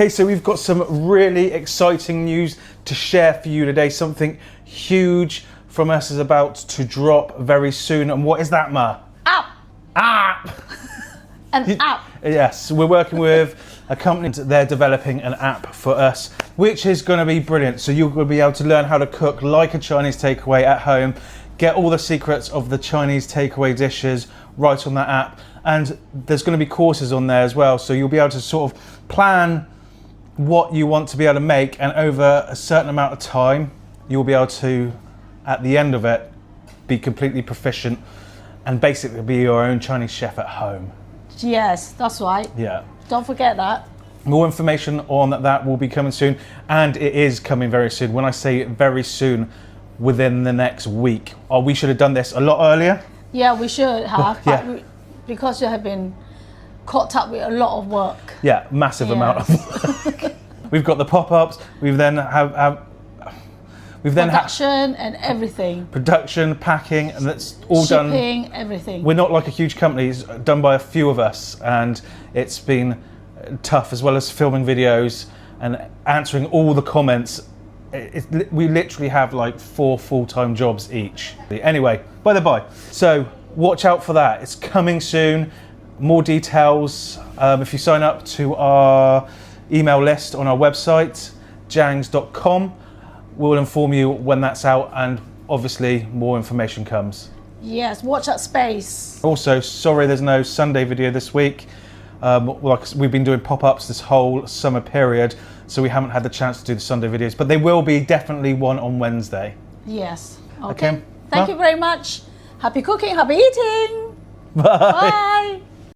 Okay, so we've got some really exciting news to share for you today. Something huge from us is about to drop very soon. And what is that, Ma? App. An app. Yes, we're working with a company. They're developing an app for us, which is going to be brilliant. So you're going to be able to learn how to cook like a Chinese takeaway at home, get all the secrets of the Chinese takeaway dishes right on that app. And there's going to be courses on there as well. So you'll be able to sort of plan what you want to be able to make, and over a certain amount of time, you'll be able to, at the end of it, be completely proficient and basically be your own Chinese chef at home. Yes, that's right. Yeah. Don't forget that. More information on that will be coming soon, and it is coming very soon. When I say very soon, within the next week. Oh, we should have done this a lot earlier. Yeah, we should have. Yeah. But because you have been caught up with a lot of work. Yeah, massive amount of work. We've got the pop-ups. We've then Production and everything. Production, packing, and that's all done. Shipping, everything. We're not like a huge company. It's done by a few of us, and it's been tough, as well as filming videos and answering all the comments. We literally have like 4 full-time jobs each. Anyway, by the by, so watch out for that. It's coming soon. More details if you sign up to our email list on our website, ziangs.com. We'll inform you when that's out, and obviously more information comes. Yes, watch that space. Also, sorry there's no Sunday video this week. Like we've been doing pop-ups this whole summer period, so we haven't had the chance to do the Sunday videos, but there will be definitely one on Wednesday. Yes. Okay. Okay. Thank you very much. Happy cooking, happy eating. Bye. Bye.